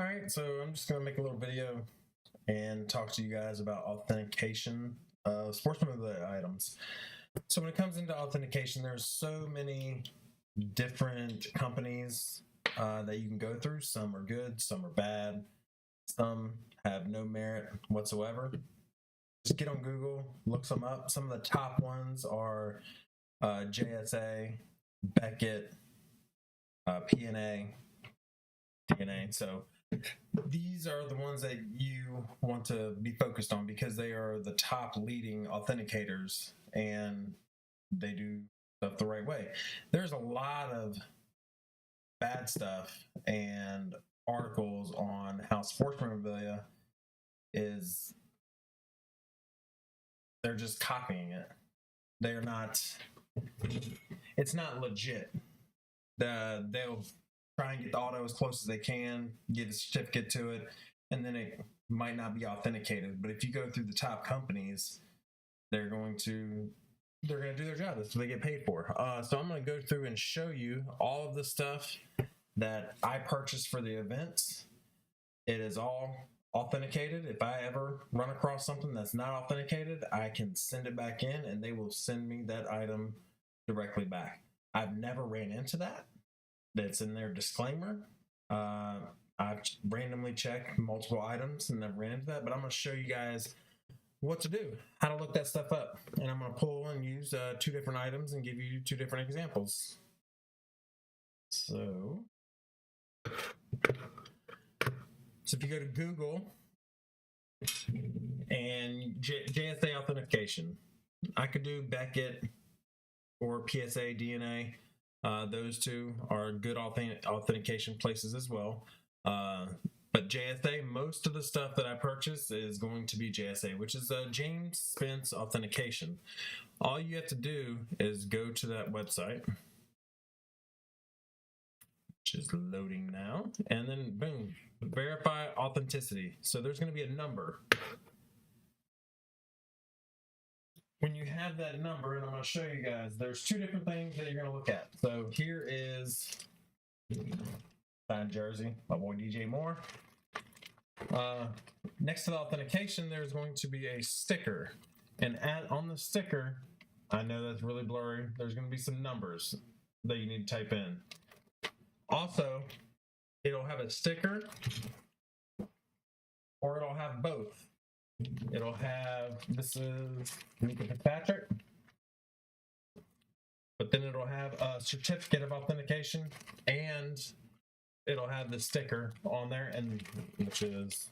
Alright, so I'm just going to make a little video and talk to you guys about authentication of sports memorabilia items. So when it comes into authentication, there's so many different companies that you can go through. Some are good, some are bad, some have no merit whatsoever. Just get on Google, look some up. Some of the top ones are JSA, Beckett, PNA, DNA. So these are the ones that you want to be focused on because they are the top leading authenticators and they do stuff the right way. There's a lot of bad stuff and articles on how sports memorabilia is, they're just copying it. They're not, it's not legit. They'll try and get the auto as close as they can, get a certificate to it, and then it might not be authenticated. But if you go through the top companies, they're going to do their job. That's what they get paid for. So I'm going to go through and show you all of the stuff that I purchased for the events. It is all authenticated. If I ever run across something that's not authenticated, I can send it back in and they will send me that item directly back. I've never ran into that. That's in their disclaimer. I've randomly checked multiple items and never ran into that, but I'm going to show you guys what to do, how to look that stuff up. And I'm going to pull and use two different items and give you two different examples. So if you go to Google and JSA authentication, I could do Beckett or PSA DNA. Those two are good authentication places as well. But JSA, most of the stuff that I purchase is going to be JSA, which is James Spence Authentication. All you have to do is go to that website, which is loading now, and then boom, verify authenticity. So there's going to be a number. When you have that number, and I'm going to show you guys, there's two different things that you're going to look at. So here is signed jersey, my boy DJ Moore. Next to the authentication, there's going to be a sticker. And on the sticker, I know that's really blurry, there's going to be some numbers that you need to type in. Also, it'll have a sticker, or it'll have both. It'll have, this is Mika Fitzpatrick, but then it'll have a certificate of authentication and it'll have the sticker on there, and which is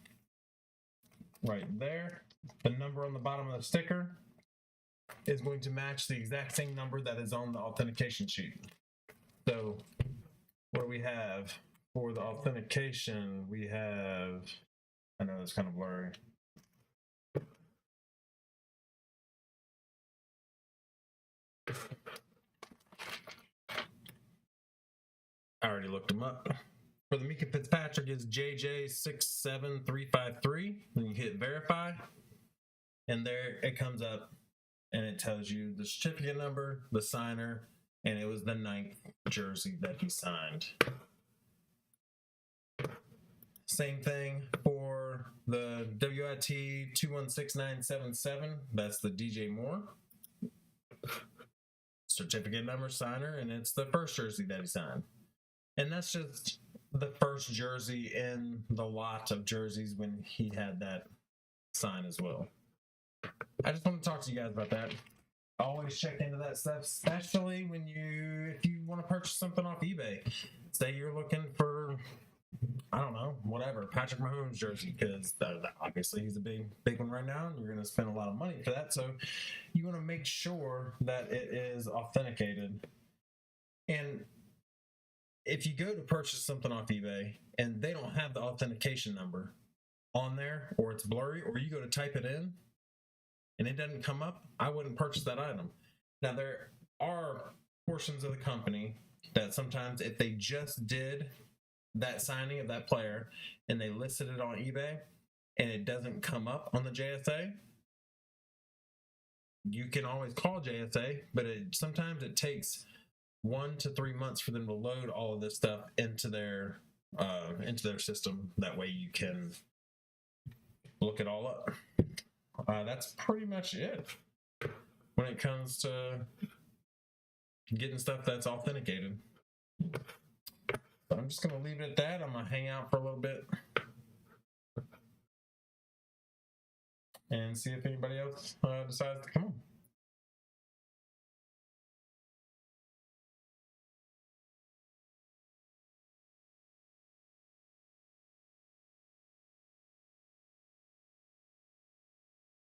right there. The number on the bottom of the sticker is going to match the exact same number that is on the authentication sheet. So what do we have for the authentication? We have, I know it's kind of blurry. I already looked them up. For the Mika Fitzpatrick is JJ67353. Then you hit verify, and there it comes up, and it tells you the certificate number, the signer, and it was the 9th jersey that he signed. Same thing for the WIT 216977. That's the DJ Moore. Certificate number, signer, and it's the first jersey that he signed. And that's just the first jersey in the lot of jerseys when he had that sign as well. I just want to talk to you guys about that. Always check into that stuff, especially when if you want to purchase something off eBay. Say you're looking for, I don't know, whatever, Patrick Mahomes jersey, because obviously he's a big one right now, and you're going to spend a lot of money for that. So you want to make sure that it is authenticated. And if you go to purchase something off eBay and they don't have the authentication number on there, or it's blurry, or you go to type it in and it doesn't come up, I wouldn't purchase that item. Now, there are portions of the company that sometimes if they just did that signing of that player and they listed it on eBay and it doesn't come up on the JSA, you can always call JSA, but sometimes it takes 1 to 3 months for them to load all of this stuff into their into their system. That way you can look it all up. That's pretty much it when it comes to getting stuff that's authenticated. So I'm just going to leave it at that. I'm going to hang out for a little bit and see if anybody else decides to come on.